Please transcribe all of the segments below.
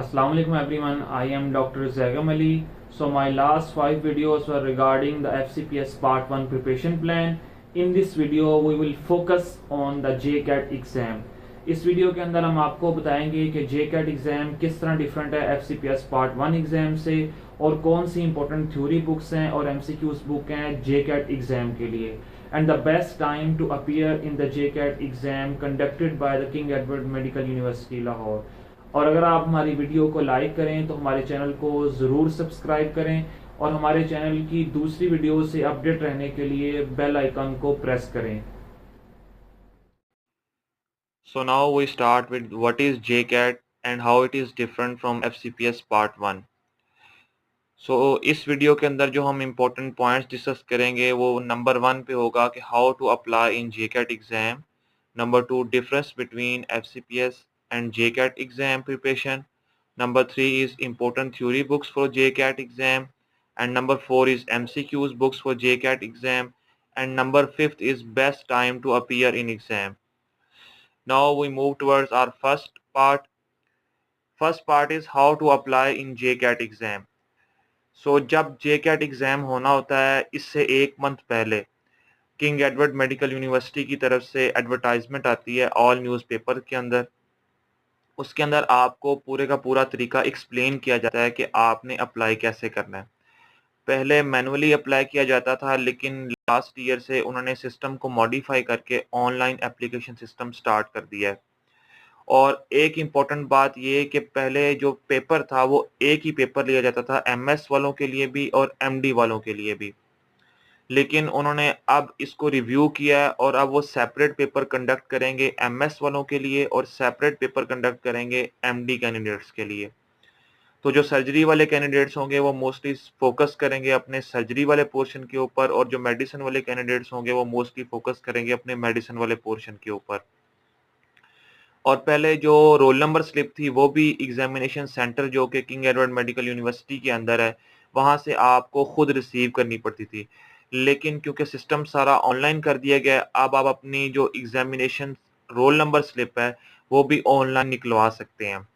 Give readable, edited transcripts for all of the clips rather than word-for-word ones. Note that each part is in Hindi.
Assalamu alaikum everyone. I am Dr. Zagam Ali. So my last 5 videos were regarding the FCPS Part 1 preparation plan. In this video we will focus on the JCAT exam. इस वीडियो के अंदर हम आपको बताएंगे कि JCAT एग्ज़ाम किस तरह डिफरेंट है FCPS Part 1 एग्ज़ाम से और कौन सी इंपॉर्टेंट थ्योरी बुक्स हैं और MCQs बुक हैं JCAT एग्ज़ाम के लिए and the best time to appear in the JCAT exam conducted by the King Edward Medical University Lahore. और अगर आप हमारी वीडियो को लाइक करें तो हमारे चैनल को ज़रूर सब्सक्राइब करें और हमारे चैनल की दूसरी वीडियो से अपडेट रहने के लिए बेल आइकन को प्रेस करें। So now we start with what is JCAT and how it is different from FCPS Part 1. So इस वीडियो के अंदर जो हम इम्पोर्टेंट पॉइंट्स डिस्कस करेंगे वो नंबर 1 पे होगा कि how to apply in JCAT exam, number 2 difference between FCPS and JCAT exam preparation, number 3 is important theory books for JCAT exam, and number 4 is MCQs books for JCAT exam, and number 5 is best time to appear in exam. Now we move towards our first part. First part is how to apply in JCAT exam. So जब JCAT एग्ज़ाम होना होता है इससे एक मंथ पहले किंग एडवर्ड मेडिकल यूनिवर्सिटी की तरफ से एडवर्टाइजमेंट आती है ऑल न्यूज़पेपर के अंदर। उसके अंदर आपको पूरे का पूरा तरीका एक्सप्लेन किया जाता है कि आपने अप्लाई कैसे करना है। पहले मैनुअली अप्लाई किया जाता था लेकिन लास्ट ईयर से उन्होंने सिस्टम को मॉडिफाई करके ऑनलाइन एप्लीकेशन सिस्टम स्टार्ट कर दिया है। और एक इम्पॉर्टेंट बात ये है कि पहले जो पेपर था वो एक ही पेपर लिया जाता था एमएस वालों के लिए भी और एमडी वालों के लिए भी, लेकिन उन्होंने अब इसको रिव्यू किया है और अब वो सेपरेट पेपर कंडक्ट करेंगे एमएस वालों के लिए और सेपरेट पेपर कंडक्ट करेंगे एमडी कैंडिडेट्स के लिए। तो जो सर्जरी वाले कैंडिडेट्स होंगे वो मोस्टली फोकस करेंगे अपने सर्जरी वाले पोर्शन के ऊपर और जो मेडिसिन वाले कैंडिडेट्स होंगे वो मोस्टली फोकस करेंगे अपने मेडिसिन वाले पोर्शन के ऊपर। और पहले जो रोल नंबर स्लिप थी वो भी एग्जामिनेशन सेंटर जो कि किंग एडवर्ड मेडिकल यूनिवर्सिटी के अंदर है वहाँ से आपको खुद रिसीव करनी पड़ती थी, लेकिन क्योंकि सिस्टम सारा ऑनलाइन कर दिया गया अब आप अपनी जो एग्जामिनेशन रोल नंबर स्लिप है वो भी ऑनलाइन निकलवा सकते हैं।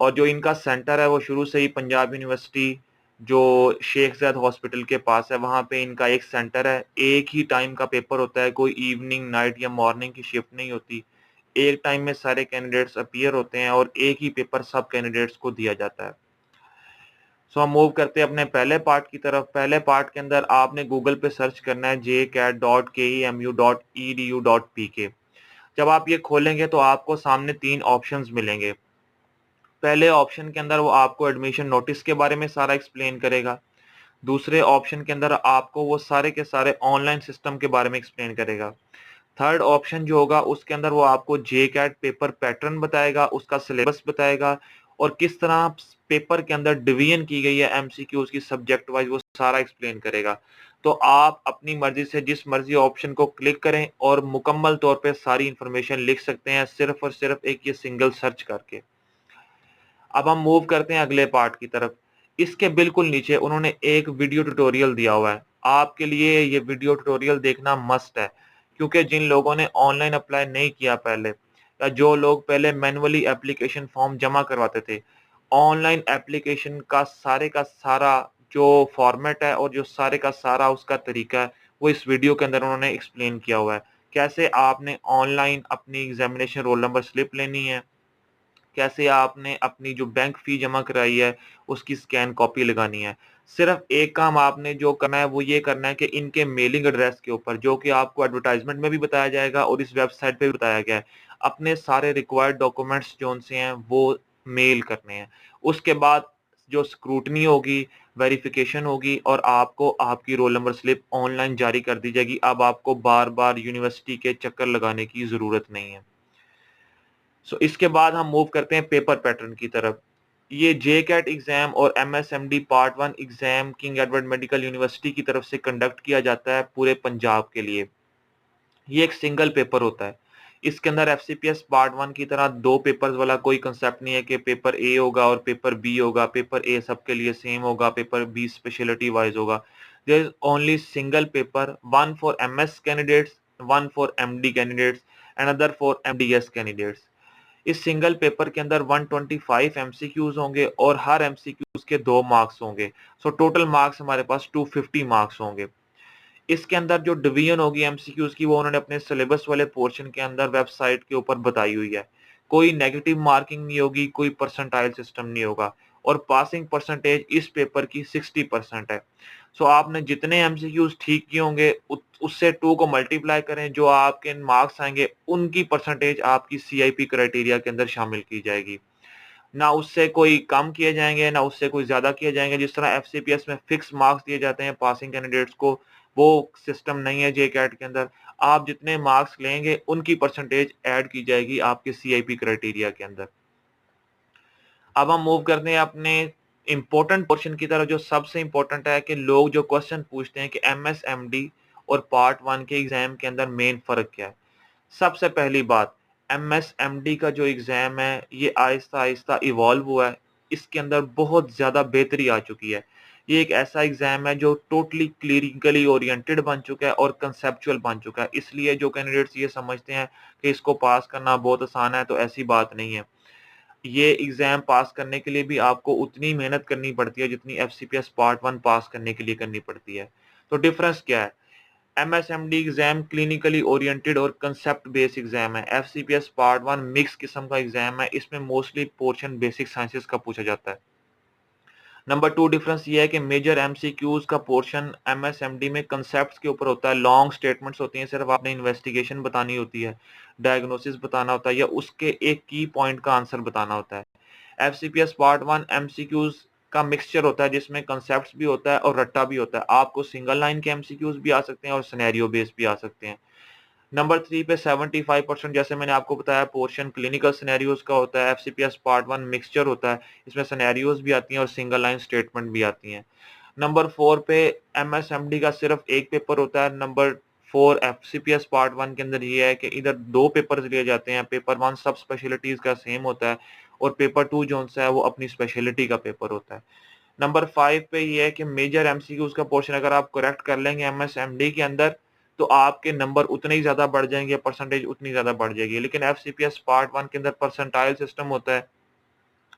और जो इनका सेंटर है वो शुरू से ही पंजाब यूनिवर्सिटी जो शेख ज़ैद हॉस्पिटल के पास है वहाँ पे इनका एक सेंटर है। एक ही टाइम का पेपर होता है, कोई इवनिंग नाइट या मॉर्निंग की शिफ्ट नहीं होती। एक टाइम में सारे कैंडिडेट्स अपीयर होते हैं और एक ही पेपर सब कैंडिडेट्स को दिया जाता है। सो हम मूव करते हैं अपने पहले पार्ट की तरफ। पहले पार्ट के अंदर आपने गूगल पे सर्च करना है jcat.kemu.edu.pk। जब आप ये खोलेंगे तो आपको सामने 3 ऑप्शंस मिलेंगे। पहले ऑप्शन के अंदर वो आपको एडमिशन नोटिस के बारे में सारा एक्सप्लेन करेगा। दूसरे ऑप्शन के अंदर आपको वो सारे के सारे ऑनलाइन सिस्टम के बारे में एक्सप्लेन करेगा। थर्ड ऑप्शन जो होगा उसके अंदर वो आपको जेकैट पेपर पैटर्न बताएगा, उसका सिलेबस बताएगा और किस तरह पेपर के अंदर डिवीजन की गई है एमसीक्यूज की सब्जेक्ट वाइज, वो सारा एक्सप्लेन करेगा। तो आप अपनी मर्जी से जिस मर्जी ऑप्शन को क्लिक करें और मुकम्मल तौर पे सारी इंफॉर्मेशन लिख सकते हैं सिर्फ और सिर्फ एक ये सिंगल सर्च करके। अब हम मूव करते हैं अगले पार्ट की तरफ। इसके बिल्कुल नीचे उन्होंने एक वीडियो ट्यूटोरियल दिया हुआ है। आपके लिए ये वीडियो ट्यूटोरियल देखना मस्ट है, क्योंकि जिन लोगों ने ऑनलाइन अप्लाई नहीं किया पहले या जो लोग पहले मैनुअली एप्लीकेशन फॉर्म जमा करवाते थे, ऑनलाइन एप्लीकेशन का सारा जो फॉर्मेट है और जो सारे का सारा उसका तरीका है वो इस वीडियो के अंदर उन्होंने एक्सप्लेन किया हुआ है। कैसे आपने ऑनलाइन अपनी एग्जामिनेशन रोल नंबर स्लिप लेनी है, कैसे आपने अपनी जो बैंक फ़ी जमा कराई है, उसकी स्कैन कॉपी लगानी है। सिर्फ़ एक काम आपने जो करना है, वो ये करना है कि इनके मेलिंग एड्रेस के ऊपर, जो कि आपको एडवर्टाइज़मेंट में भी बताया जाएगा और इस वेबसाइट पे भी बताया गया है, अपने सारे रिक्वायर्ड डॉक्यूमेंट्स जौन-से हैं, वो मेल करने हैं। उसके बाद जो स्क्रूटनी होगी, वेरिफ़िकेशन होगी और आपको आपकी रोल नंबर स्लिप ऑनलाइन जारी कर दी जाएगी। अब आपको बार-बार यूनिवर्सिटी के चक्कर लगाने की ज़रूरत नहीं है। इसके बाद हम मूव करते हैं पेपर पैटर्न की तरफ। ये जेकैट एग्जाम और MS MD part 1 exam King Edward Medical University की तरफ से कंडक्ट किया जाता है पूरे पंजाब के लिए। ये एक सिंगल पेपर होता है। इसके अंदर एफसीपीएस पार्ट 1 की तरह 2 पेपर्स वाला कोई कांसेप्ट नहीं है कि पेपर ए होगा और पेपर बी होगा, पेपर ए सबके लिए सेम होगा, पेपर बी स्पेशलिटी वाइज होगा। There is only single paper, one for MS candidates, one for MD candidates, and other for MDS candidates. इस सिंगल पेपर के अंदर 125 एमसीक्यूज होंगे और हर एमसीक्यूज के 2 मार्क्स होंगे। सो टोटल मार्क्स हमारे पास 250 मार्क्स होंगे। इसके अंदर जो डिवीजन होगी एमसीक्यूज की वो उन्होंने अपने सिलेबस वाले पोर्शन के अंदर वेबसाइट के ऊपर बताई हुई है। कोई नेगेटिव मार्किंग नहीं होगी, कोई परसेंटाइल सिस्टम नहीं होगा और पासिंग परसेंटेज इस पेपर की 60% है। सो आपने जितने एमसीक्यूज ठीक किए होंगे उससे 2 को मल्टीप्लाई करें, जो आपके मार्क्स आएंगे उनकी परसेंटेज आपकी सीआईपी क्राइटेरिया के अंदर शामिल की जाएगी। ना उससे कोई कम किए जाएंगे ना उससे कोई ज्यादा किए जाएंगे। जिस तरह एफसीपीएस में फिक्स मार्क्स दिए जाते हैं पासिंग कैंडिडेट्स को, वो सिस्टम नहीं है जे कैट के अंदर। आप जितने मार्क्स लेंगे उनकी परसेंटेज ऐड की जाएगी आपके सीआईपी क्राइटेरिया के अंदर। अब हम मूव करते हैं अपने इंपॉर्टेंट पोर्शन की तरफ, जो सबसे इंपॉर्टेंट है कि लोग जो क्वेश्चन पूछते हैं कि एमएसएमडी और पार्ट 1 के एग्जाम के अंदर मेन फर्क क्या है। सबसे पहली बात, एमएसएमडी का जो एग्जाम है ये आहिस्ता आहिस्ता इवॉल्व हुआ है। इसके अंदर बहुत ज़्यादा बेहतरी आ चुकी है। ये एक ऐसा एग्जाम है जो टोटली क्लिनिकली ओरिएंटेड बन चुका है और कंसेप्चुअल बन चुका है। इसलिए जो कैंडिडेट्स ये समझते हैं कि इसको पास करना बहुत आसान है, तो ऐसी बात नहीं है। ये एग्जाम पास करने के लिए भी आपको उतनी मेहनत करनी पड़ती है जितनी एफसीपीएस पार्ट 1 पास करने के लिए करनी पड़ती है। तो डिफरेंस क्या है? एमएसएमडी एग्जाम क्लिनिकली ओरिएंटेड और कंसेप्ट बेस्ड एग्जाम है। एफसीपीएस पार्ट 1 मिक्स किस्म का एग्जाम है। इसमें मोस्टली पोर्शन बेसिक साइंसेस का पूछा जाता है। नंबर 2 डिफरेंस ये है कि मेजर एमसीक्यूज का पोर्शन एमएसएमडी में कंसेप्ट्स के ऊपर होता है। लॉन्ग स्टेटमेंट्स होती हैं, सिर्फ आपने इन्वेस्टिगेशन बतानी होती है, डायग्नोसिस बताना होता है या उसके एक की पॉइंट का आंसर बताना होता है। एफसीपीएस पार्ट 1 एमसीक्यूज का मिक्सचर होता है जिसमें कंसेप्ट्स भी होता है और रट्टा भी होता है। आपको सिंगल लाइन के एमसीक्यूज भी आ सकते हैं और सिनेरियो बेस्ड भी आ सकते हैं। नंबर 3 पे 75% जैसे मैंने आपको बताया पोर्शन क्लिनिकल सिनेरियोज का होता है। एफसीपीएस पार्ट 1 मिक्सचर होता है, इसमें सिनेरियोज भी आती हैं और सिंगल लाइन स्टेटमेंट भी आती हैं। नंबर 4 पे एमएसएमडी का सिर्फ एक पेपर होता है। नंबर 4 एफसीपीएस पार्ट 1 के अंदर ये है कि इधर 2 पेपर्स लिए जाते हैं। पेपर 1 सब स्पेशलिटीज का सेम होता है और पेपर 2 जो सा है वो अपनी स्पेशलिटी का पेपर होता है। नंबर 5 पे ये है कि मेजर एमसीक्यूज का पोर्शन अगर आप करेक्ट कर लेंगे एमएसएमडी के अंदर तो आपके नंबर उतने ही ज्यादा बढ़ जाएंगे, परसेंटेज उतनी ज्यादा बढ़ जाएगी। लेकिन एफसीपीएस पार्ट 1 के अंदर परसेंटाइल सिस्टम होता है।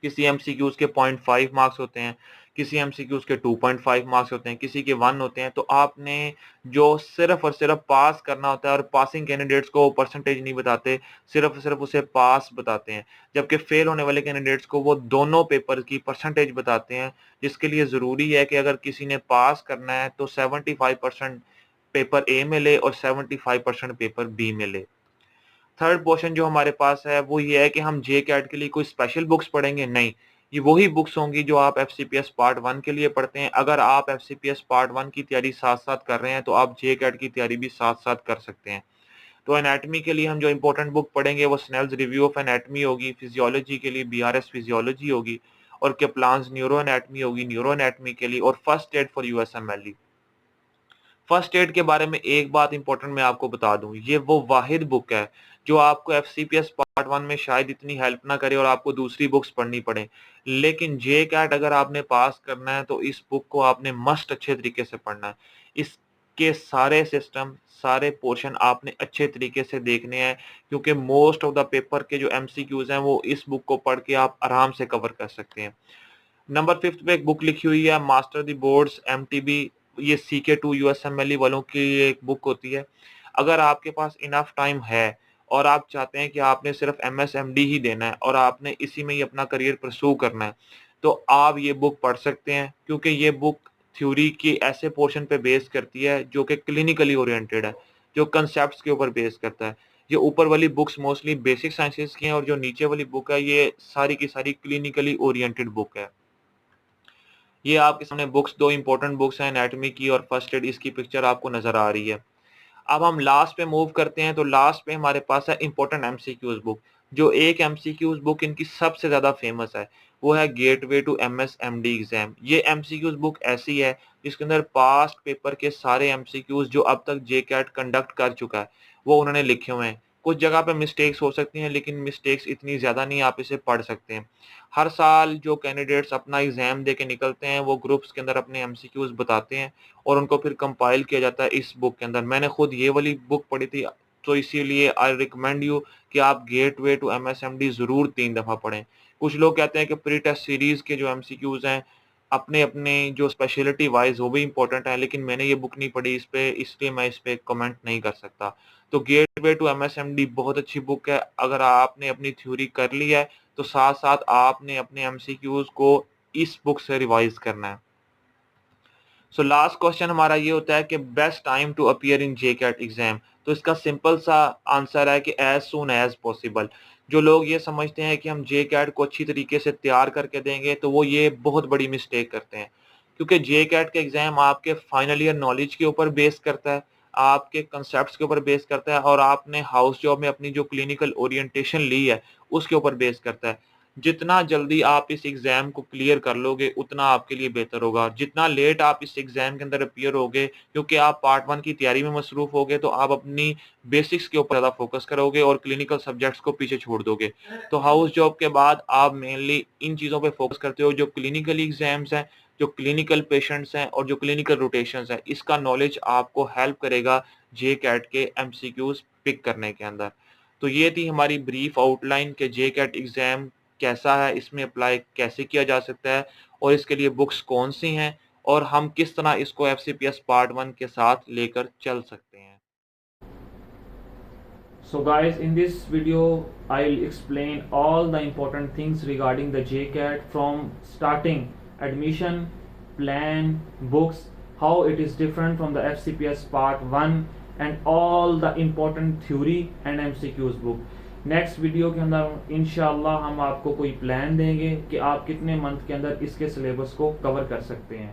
किसी एमसीक्यूज के 0.5 मार्क्स होते हैं, किसी एमसीक्यूज के 2.5 मार्क्स होते हैं, किसी के 1 होते हैं। तो आपने जो सिर्फ और सिर्फ पास करना होता है और पासिंग कैंडिडेट्स को परसेंटेज नहीं बताते, सिर्फ और सिर्फ उसे पास बताते हैं। जबकि फेल होने वाले कैंडिडेट्स को वो दोनों पेपर की परसेंटेज बताते हैं, जिसके लिए ज़रूरी है कि अगर किसी ने पास करना है तो 75% पेपर ए में ले और 75% पेपर बी में ले। थर्ड पोर्शन जो हमारे पास है वो ये है कि हम जे कैट के लिए कोई स्पेशल बुक्स पढ़ेंगे, नहीं। ये वही बुक्स होंगी जो आप एफसीपीएस पार्ट 1 के लिए पढ़ते हैं। अगर आप एफसीपीएस पार्ट 1 की तैयारी साथ साथ कर रहे हैं तो आप जे कैट की तैयारी भी साथ साथ कर सकते हैं। तो एनाटमी के लिए हम जो इंपॉर्टेंट बुक पढ़ेंगे वो स्नेल्स रिव्यू ऑफ एनाटमी होगी। फिजियोलॉजी के लिए बीआरएस फिजियोलॉजी होगी और केप्लान्स न्यूरो एनाटमी होगी न्यूरो एनाटमी के लिए, और first aid for USMLE. First aid के बारे में एक बात इंपॉर्टेंट मैं आपको बता दूं, ये वो वाहिद बुक है जो आपको एफसीपीएस पार्ट 1 में शायद इतनी हेल्प ना करे और आपको दूसरी बुक्स पढ़नी पड़े। लेकिन जे कैट अगर आपने पास करना है तो इस बुक को आपने मस्ट अच्छे तरीके से पढ़ना है। इसके सारे सिस्टम, सारे पोर्शन आपने अच्छे तरीके से देखने हैं, क्योंकि मोस्ट ऑफ द पेपर के जो एमसीक्यूज हैं वो इस बुक को पढ़ के आप आराम से कवर कर सकते हैं। नंबर 5 पे एक बुक लिखी हुई है मास्टर द बोर्ड्स एमटीबी। ये CK2 यूएसएमएलई वालों की एक बुक होती है। अगर आपके पास इनफ टाइम है और आप चाहते हैं कि आपने सिर्फ एमएसएमडी ही देना है और आपने इसी में ही अपना करियर परस्यू करना है, तो आप ये बुक पढ़ सकते हैं, क्योंकि ये बुक थ्योरी की ऐसे पोर्शन पे बेस करती है जो कि क्लिनिकली ओरिएंटेड है, जो कंसेप्ट्स के ऊपर बेस करता है। ये ऊपर वाली बुक्स मोस्टली बेसिक साइंसेस की हैं और जो नीचे वाली बुक है ये सारी की सारी क्लिनिकली ओरिएंटेड बुक है। ये आपके सामने बुक्स, दो इंपॉर्टेंट बुक्स हैं एनाटॉमी की और फर्स्ट एड, इसकी पिक्चर आपको नजर आ रही है। अब हम लास्ट पे मूव करते हैं, तो लास्ट पे हमारे पास है इंपॉर्टेंट एमसीक्यूज बुक। जो एक एमसीक्यूज बुक इनकी सबसे ज्यादा फेमस है वो है गेटवे टू एमएसएमडी एग्जाम। ये एमसीक्यूज बुक ऐसी है जिसके अंदर पास्ट पेपर के सारे एमसीक्यूज जो अब तक जे कैट कंडक्ट कर चुका है वो उन्होंने लिखे हुए हैं। कुछ जगह पे मिस्टेक्स हो सकती हैं लेकिन मिस्टेक्स इतनी ज्यादा नहीं, आप इसे पढ़ सकते हैं। हर साल जो कैंडिडेट्स अपना एग्जाम दे के निकलते हैं वो ग्रुप्स के अंदर अपने एमसीक्यूज बताते हैं और उनको फिर कंपाइल किया जाता है इस बुक के अंदर। मैंने खुद ये वाली बुक पढ़ी थी तो इसीलिए आई रिकमेंड यू कि आप गेटवे टू MSMD ज़रूर 3 दफ़ा पढ़ें। कुछ लोग कहते हैं कि प्री टेस्ट सीरीज़ के जो MCQs हैं अपने अपने जो स्पेशलिटी वाइज वो भी इंपॉर्टेंट है, लेकिन मैंने ये बुक नहीं पढ़ी इस पे, इसलिए मैं इस पे कमेंट नहीं कर सकता। तो गेटवे टू MSMD बहुत अच्छी बुक है। अगर आपने अपनी थ्योरी कर ली है तो साथ साथ आपने अपने MCQs को इस बुक से रिवाइज करना है। सो लास्ट क्वेश्चन हमारा ये होता है कि best time to appear in JCAT exam. तो इसका सिंपल सा आंसर है कि एज सून एज पॉसिबल। जो लोग ये समझते हैं कि हम JCAT को अच्छी तरीके से तैयार करके देंगे तो वो ये बहुत बड़ी मिस्टेक करते हैं, क्योंकि JCAT का एग्जाम आपके फाइनल ईयर नॉलेज के ऊपर बेस करता है, आपके कंसेप्ट के ऊपर बेस करता है और आपने हाउस जॉब में अपनी जो क्लिनिकल ओरिएंटेशन ली है उसके ऊपर बेस करता है। जितना जल्दी आप इस एग्ज़ाम को क्लियर कर लोगे उतना आपके लिए बेहतर होगा। जितना लेट आप इस एग्ज़ाम के अंदर अपीयर होगे, क्योंकि आप पार्ट 1 की तैयारी में मसरूफ़ होगे, तो आप अपनी बेसिक्स के ऊपर ज़्यादा फोकस करोगे और क्लिनिकल सब्जेक्ट्स को पीछे छोड़ दोगे। तो हाउस जॉब के बाद आप मेनली इन चीज़ों पे फोकस करते हो, जो क्लिनिकल एग्ज़ाम्स हैं, जो क्लिनिकल पेशेंट्स हैं और जो क्लिनिकल रोटेशंस हैं, इसका नॉलेज आपको हेल्प करेगा JCAT के MCQs पिक करने के अंदर। तो ये थी हमारी ब्रीफ आउटलाइन कि JCAT एग्ज़ाम कैसा है, इसमें अप्लाई कैसे किया जा सकता है और इसके लिए बुक्स कौन सी हैं और हम किस तरह इसको FCPS पार्ट 1 के साथ लेकर चल सकते हैं। So guys, in this video I'll explain all the important things regarding the JCAT from starting admission, plan, books, how it is different from the FCPS part 1 and all the important theory and MCQs book. Next video के अंदर इंशाल्लाह हम आपको कोई प्लान देंगे कि आप कितने मंथ के अंदर इसके सिलेबस को कवर कर सकते हैं।